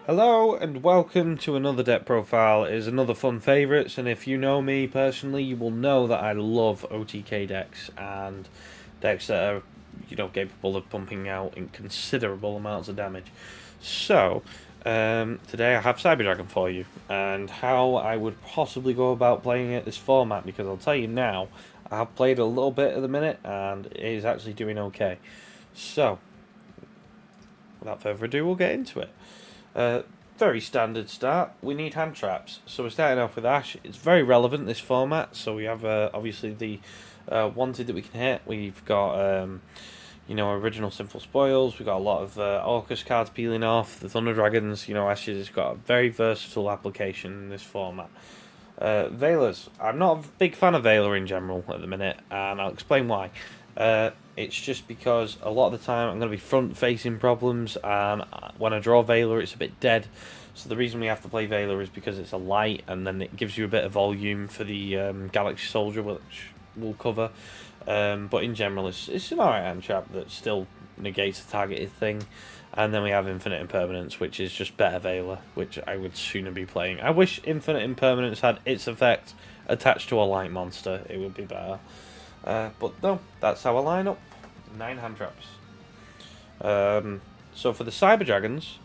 Hello and welcome to another deck profile. It is another fun favourites, and if you know me personally, you will know that I love OTK decks and decks that are, capable of pumping out in considerable amounts of damage. So, today I have Cyber Dragon for you, and how I would possibly go about playing it this format, because I'll tell you now, I have played a little bit at the minute, and it is actually doing okay. So, without further ado, we'll get into it. Very standard start. We need hand traps. So we're starting off with Ash. It's very relevant, this format. So we have obviously the wanted that we can hit. We've got original Sinful Spoils. We've got a lot of Orcus cards peeling off. The Thunder Dragons. Ash has got a very versatile application in this format. Veilers. I'm not a big fan of Veiler in general at the minute, and I'll explain why. It's just because a lot of the time I'm going to be front-facing problems, and when I draw Veiler, it's a bit dead. So the reason we have to play Veiler is because it's a light, and then it gives you a bit of volume for the Galaxy Soldier, which we'll cover. But in general, it's an alright hand trap that still negates a targeted thing. And then we have Infinite Impermanence, which is just better Veiler, which I would sooner be playing. I wish Infinite Impermanence had its effect attached to a light monster. It would be better. But no, that's our lineup. 9 hand traps. So for the Cyber Dragons,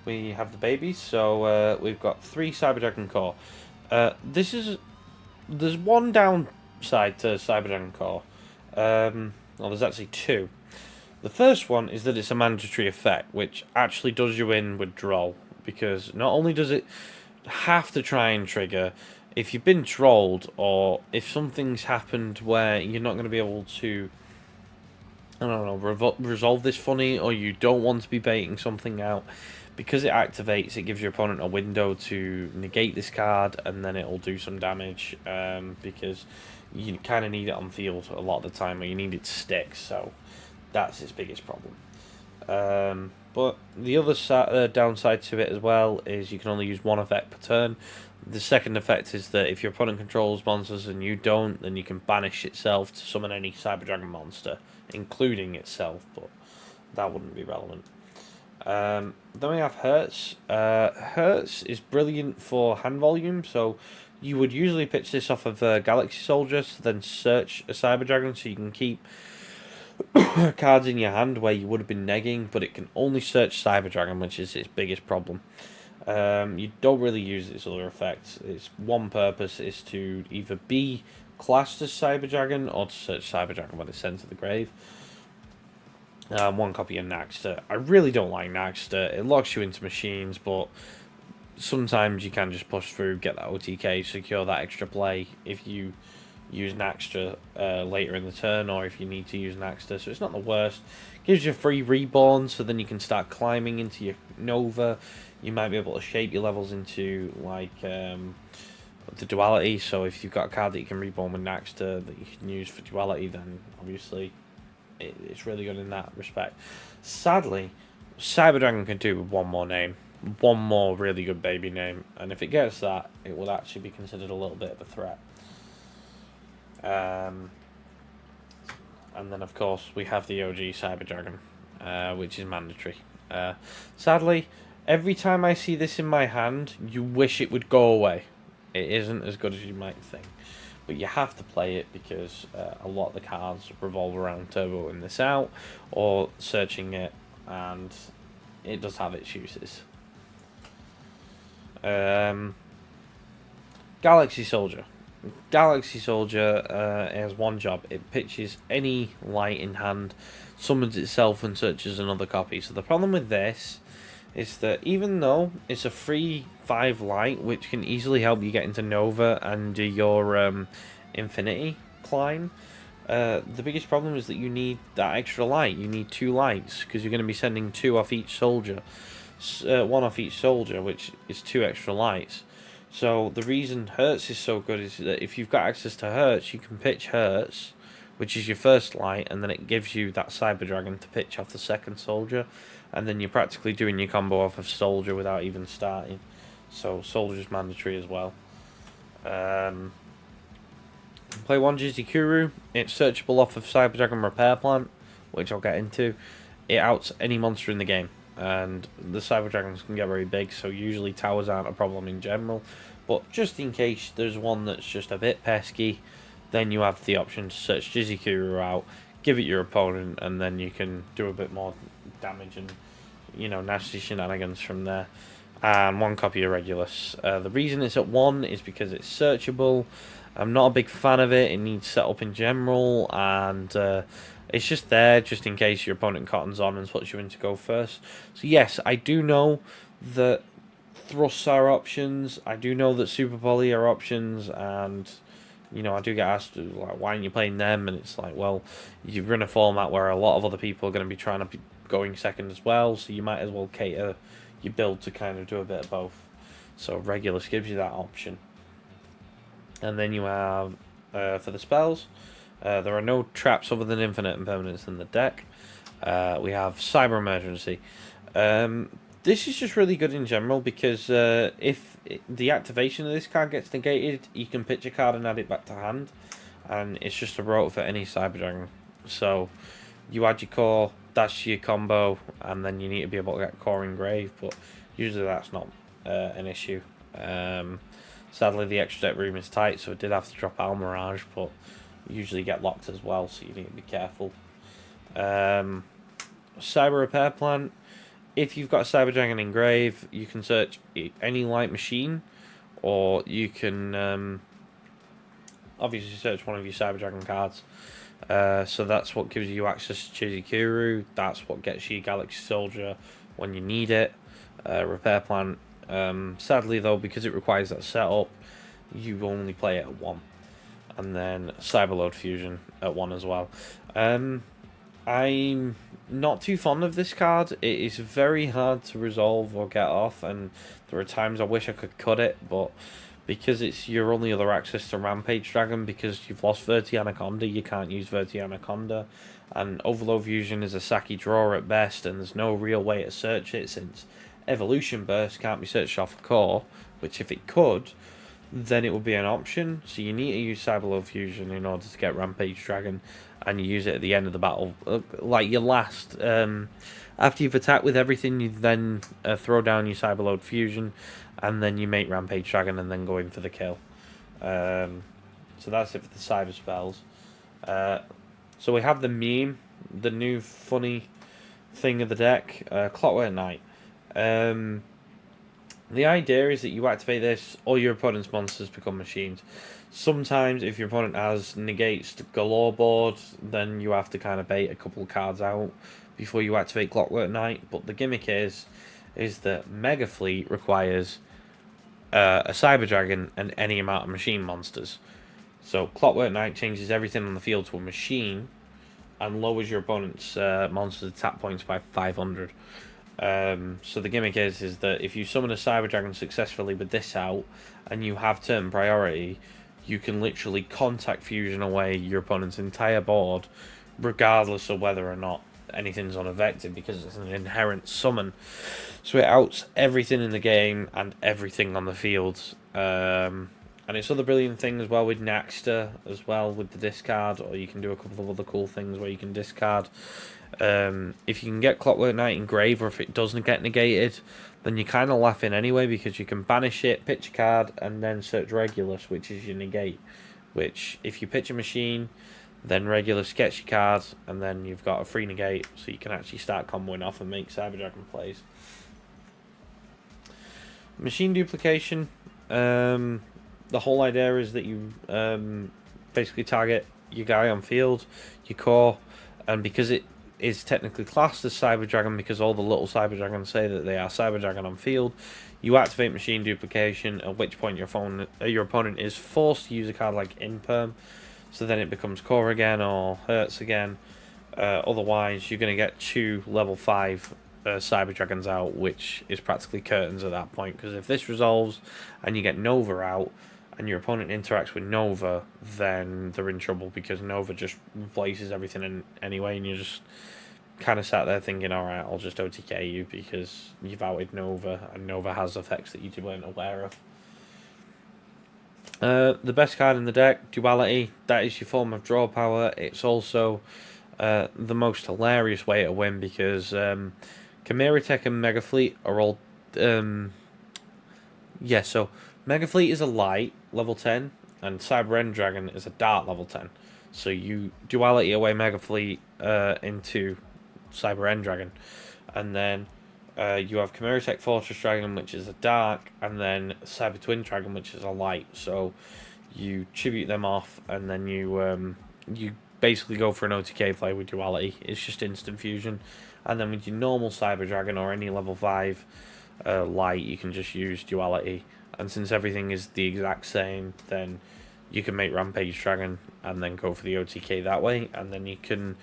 we have the babies. So we've got 3 Cyber Dragon Core. There's one downside to Cyber Dragon Core. Well, there's actually 2. The first one is that it's a mandatory effect, which actually does you in withdrawal, because not only does it have to try and trigger, if you've been trolled, or if something's happened where you're not going to be able to, resolve this funny, or you don't want to be baiting something out, because it activates, it gives your opponent a window to negate this card, and then it'll do some damage, because you kind of need it on field a lot of the time, or you need it to stick, so that's its biggest problem. But the other downside to it as well is you can only use 1 effect per turn. The second effect is that if your opponent controls monsters and you don't, then you can banish itself to summon any Cyber Dragon monster, including itself, but that wouldn't be relevant. Then we have Herz. Herz is brilliant for hand volume, so you would usually pitch this off of Galaxy Soldier, to then search a Cyber Dragon, so you can keep cards in your hand where you would have been negging, but it can only search Cyber Dragon, which is its biggest problem. You don't really use its other effects. Its one purpose is to either be classed as Cyber Dragon or to search Cyber Dragon when it's sent to the grave. 1 copy of Nachster. I really don't like Nachster. It locks you into machines, but sometimes you can just push through, get that OTK, secure that extra play if you use Nachster later in the turn, or if you need to use Nachster, so it's not the worst. Gives you a free reborn, so then you can start climbing into your Nova. You might be able to shape your levels into like the Duality, so if you've got a card that you can reborn with Nachster that you can use for Duality, then obviously it's really good in that respect. Sadly, Cyber Dragon can do with 1 more name, 1 more really good baby name, and if it gets that, it will actually be considered a little bit of a threat. And then of course we have the OG Cyber Dragon, which is mandatory. Sadly, every time I see this in my hand, you wish it would go away. It isn't as good as you might think, but you have to play it because a lot of the cards revolve around turboing this out or searching it, and it does have its uses. Galaxy Soldier. Galaxy Soldier has 1 job. It pitches any light in hand, summons itself, and searches another copy. So the problem with this is that even though it's a free 5 light, which can easily help you get into Nova and do your Infinity climb, the biggest problem is that you need that extra light. You need 2 lights, because you're going to be sending 2 off each soldier. 1 off each soldier, which is 2 extra lights. So the reason Herz is so good is that if you've got access to Herz, you can pitch Herz, which is your first light, and then it gives you that Cyber Dragon to pitch off the second soldier, and then you're practically doing your combo off of soldier without even starting. So soldier's mandatory as well. Play 1 Jizukiru. It's searchable off of Cyber Dragon Repair Plant, which I'll get into. It outs any monster in the game. and the Cyber Dragons can get very big, so usually towers aren't a problem in general. But just in case there's one that's just a bit pesky, then you have the option to search Jizukiru out, give it your opponent, and then you can do a bit more damage and, you know, nasty shenanigans from there. And 1 copy of Regulus. The reason it's at 1 is because it's searchable. I'm not a big fan of it. It needs setup in general, and it's just there just in case your opponent cottons on and puts you in to go first. So yes, I do know that thrusts are options. I do know that super poly are options, and you know, I do get asked like, why aren't you playing them? And it's like, well, you run a format where a lot of other people are going to be trying to be going second as well, so you might as well cater your build to kind of do a bit of both. So Regulus gives you that option. And then you have, for the spells, there are no traps other than Infinite Impermanence in the deck. We have Cyber Emergency. This is just really good in general because if the activation of this card gets negated, you can pitch a card and add it back to hand. And it's just a rote for any Cyber Dragon. So you add your core, that's your combo, and then you need to be able to get core engraved, but usually that's not an issue. Sadly, the extra deck room is tight, so I did have to drop Almirage, but usually get locked as well, so you need to be careful. Cyber Repair Plant. If you've got a Cyber Dragon engrave, you can search any light machine, or you can obviously search one of your Cyber Dragon cards. So that's what gives you access to Jizukiru. That's what gets you Galaxy Soldier when you need it. Repair Plant. Sadly though, because it requires that setup, you only play it at 1. And then Cyberload Fusion at 1 as well. I'm not too fond of this card. It is very hard to resolve or get off, and there are times I wish I could cut it, but because it's your only other access to Rampage Dragon, because you've lost Verti Anaconda, you can't use Verti Anaconda, and Overload Fusion is a sacky draw at best, and there's no real way to search it since Evolution Burst can't be searched off a core, which if it could, then it would be an option. So you need to use Cyberload Fusion in order to get Rampage Dragon, and you use it at the end of the battle, like your last. After you've attacked with everything, you then throw down your Cyberload Fusion, and then you make Rampage Dragon, and then go in for the kill. So that's it for the cyber spells. So we have the meme, the new funny thing of the deck, Clockwork Night. The idea is that you activate this, all your opponent's monsters become machines. Sometimes, if your opponent has negates the galore board, then you have to kind of bait a couple of cards out before you activate Clockwork Night. But the gimmick is that Megafleet requires a Cyber Dragon and any amount of machine monsters. So Clockwork Night changes everything on the field to a machine and lowers your opponent's monsters' attack points by 500. So the gimmick is that if you summon a Cyber Dragon successfully with this out and you have turn priority, you can literally contact fusion away your opponent's entire board regardless of whether or not anything's unaffected, because it's an inherent summon. So it outs everything in the game and everything on the field. And it's other brilliant things as well with Nachster as well with the discard, or you can do a couple of other cool things where you can discard. If you can get Clockwork Night engraved, or if it doesn't get negated, then you're kind of laughing anyway, because you can banish it, pitch a card, and then search Regulus, which is your negate. Which, if you pitch a machine, then Regulus gets your card, and then you've got a free negate, so you can actually start comboing off and make Cyber Dragon plays. Machine Duplication. The whole idea is that you basically target your guy on field, your core, and because it is technically classed as Cyber Dragon, because all the little Cyber Dragons say that they are Cyber Dragon on field, you activate Machine Duplication, at which point your opponent is forced to use a card like Imperm, so then it becomes Core again or Herz again. Otherwise, you're going to get 2 level 5 Cyber Dragons out, which is practically curtains at that point, because if this resolves and you get Nova out, and your opponent interacts with Nova, then they're in trouble, because Nova just replaces everything in anyway, and you just kind of sat there thinking, alright, I'll just OTK you because you've outed Nova, and Nova has effects that you weren't aware of. The best card in the deck, Duality, that is your form of draw power. It's also the most hilarious way to win, because Chimeratech and Megafleet are all... yeah, so Megafleet is a light, level 10, and Cyber Dragon is a dark, level 10. So you duality away Megafleet into Cyber Dragon. And then you have Chimeratech Fortress Dragon, which is a dark, and then Cyber Twin Dragon, which is a light. So you tribute them off, and then you basically go for an OTK play with duality. It's just instant fusion. And then with your normal Cyber Dragon or any level 5 light, you can just use duality. And since everything is the exact same, then you can make Rampage Dragon and then go for the OTK that way. And then you can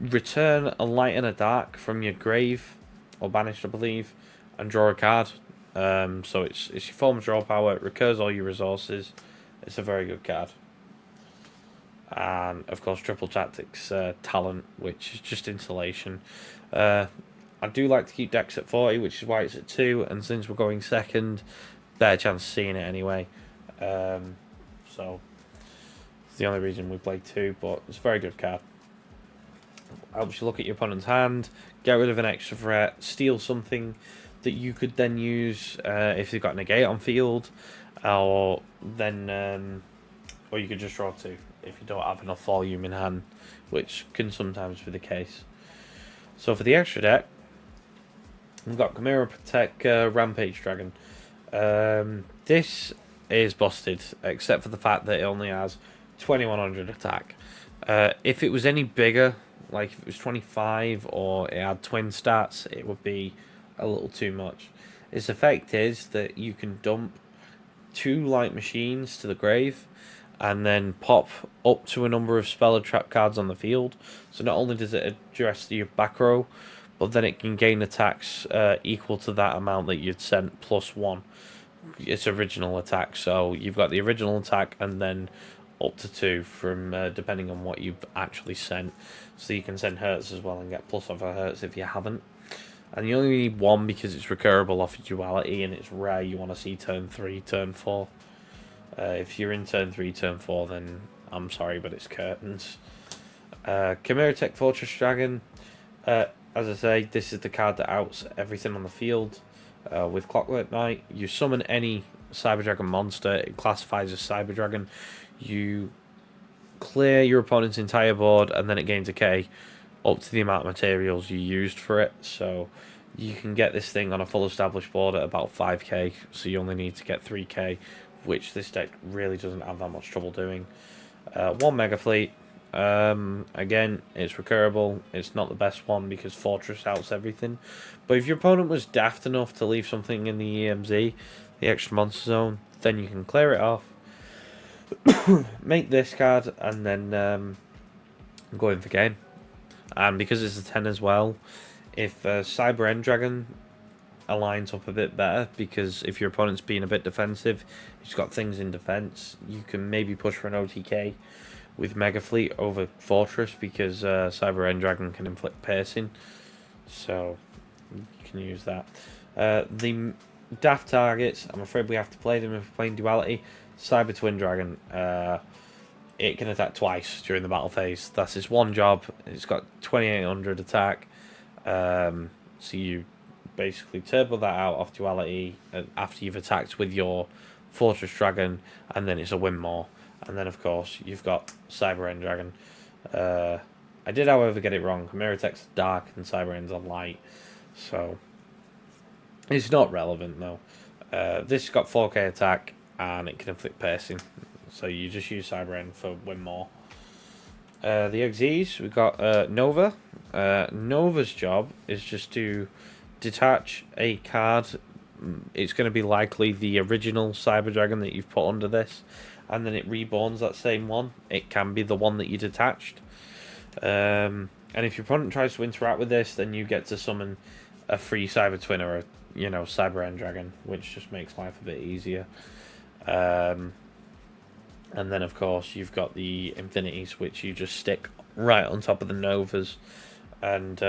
return a light and a dark from your grave, or banished, I believe, and draw a card. So it's your form of draw power, it recurs all your resources. It's a very good card. And of course, Triple Tactics Talent, which is just installation. I do like to keep decks at 40, which is why it's at 2. And since we're going second, better chance of seeing it anyway. So it's the only reason we play 2, but it's a very good card. Helps you look at your opponent's hand, get rid of an extra threat, steal something that you could then use if they've got negate on field, or you could just draw 2 if you don't have enough volume in hand, which can sometimes be the case. So for the extra deck, we've got Chimeratech Rampage Dragon. This is busted, except for the fact that it only has 2100 attack. If it was any bigger, like if it was 25 or it had twin stats, it would be a little too much. Its effect is that you can dump 2 light machines to the grave and then pop up to a number of spell or trap cards on the field. So not only does it address your back row, but then it can gain attacks equal to that amount that you'd sent plus 1. Its original attack. So you've got the original attack and then up to 2 from depending on what you've actually sent. So you can send Herz as well and get plus off a Herz if you haven't. And you only need 1 because it's recurable off of duality, and it's rare you want to see turn 3, turn 4. If you're in turn 3, turn 4, then I'm sorry, but it's curtains. Chimeratech Fortress Dragon. As I say, this is the card that outs everything on the field. With Clockwork Night, you summon any Cyber Dragon monster, it classifies as Cyber Dragon. You clear your opponent's entire board, and then it gains a K up to the amount of materials you used for it. So you can get this thing on a full established board at about 5k, so you only need to get 3k, which this deck really doesn't have that much trouble doing. 1 Megafleet. Again, it's recurable. It's not the best one because Fortress outs everything. But if your opponent was daft enough to leave something in the EMZ, the extra monster zone, then you can clear it off, make this card, and then go in for game. And because it's a 10 as well, if Cyber Dragon aligns up a bit better, because if your opponent's being a bit defensive, he's got things in defense, you can maybe push for an OTK with Megafleet over Fortress, because Cyber Dragon can inflict piercing, so you can use that. The daft targets, I'm afraid we have to play them if we're playing duality. Cyber Twin Dragon, it can attack twice during the battle phase. That's its one job. It's got 2800 attack, so you basically turbo that out off duality after you've attacked with your Fortress Dragon, and then it's a win more. And then of course you've got Cyber Dragon. I did however get it wrong. Chimeratech's dark and Cyber End's a light, so it's not relevant though. This has got 4k attack and it can inflict piercing, so you just use Cyber End for win more. The XYZ, we've got Nova. Nova's job is just to detach a card. It's going to be likely the original Cyber Dragon that you've put under this, and then it reborns that same one. It can be the one that you detached. And if your opponent tries to interact with this, then you get to summon a free Cyber Twin or a Cyber Dragon, which just makes life a bit easier. And then of course you've got the Infinities, which you just stick right on top of the Novas. And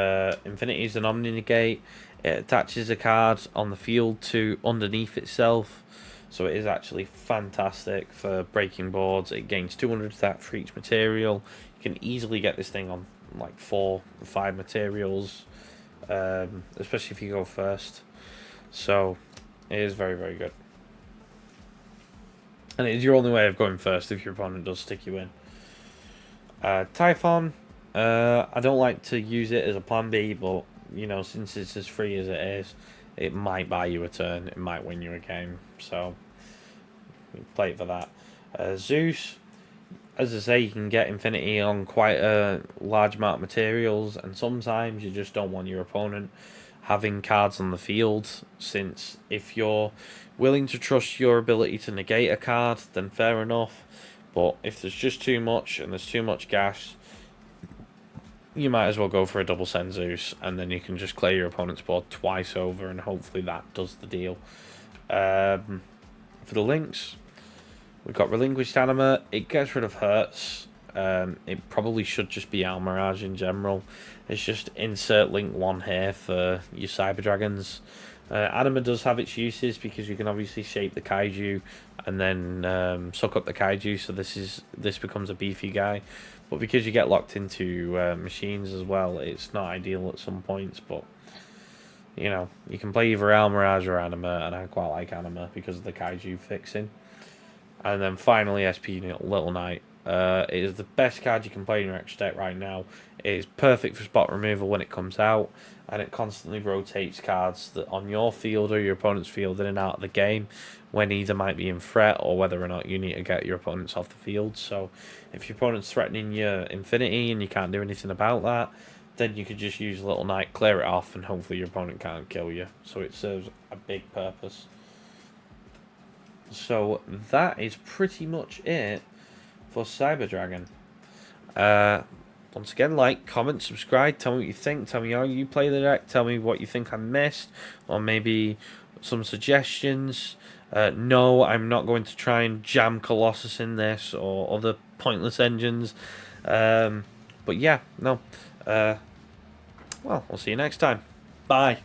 Infinity is an Omni Negate. It attaches a card on the field to underneath itself, so it is actually fantastic for breaking boards. It gains 200 attack for each material. You can easily get this thing on like 4 or 5 materials. especially if you go first. So it is very, very good. And it is your only way of going first if your opponent does stick you in. TY-PHON, I don't like to use it as a plan B, but, you know, since it's as free as it is, it might buy you a turn, it might win you a game, so play it for that. ZEUS, as I say, you can get Infinity on quite a large amount of materials, and sometimes you just don't want your opponent having cards on the field, since if you're willing to trust your ability to negate a card, then fair enough. But if there's just too much and there's too much gas, you might as well go for a double send ZEUS, and then you can just clear your opponent's board twice over, and hopefully that does the deal. For the links, we've got Relinquished Anima. It gets rid of Herz. It probably should just be Almirage in general. It's just insert link 1 here for your Cyber Dragons. Anima does have its uses because you can obviously shape the Kaiju and then suck up the Kaiju, so this becomes a beefy guy. But because you get locked into machines as well, it's not ideal at some points. But you know, you can play either Almirage or Anima, and I quite like Anima because of the Kaiju fixing. And then finally, SP Little Knight. It is the best card you can play in your extra deck right now. It is perfect for spot removal when it comes out, and it constantly rotates cards that on your field or your opponent's field in and out of the game when either might be in threat or whether or not you need to get your opponents off the field. So if your opponent's threatening your Infinity and you can't do anything about that, then you could just use Little Knight, clear it off, and hopefully your opponent can't kill you. So it serves a big purpose. So that is pretty much it for Cyber Dragon. Once again, like, comment, subscribe, tell me what you think, tell me how you play the deck, tell me what you think I missed, or maybe some suggestions. No, I'm not going to try and jam Colossus in this or other pointless engines. But yeah, no. Well, we'll see you next time. Bye.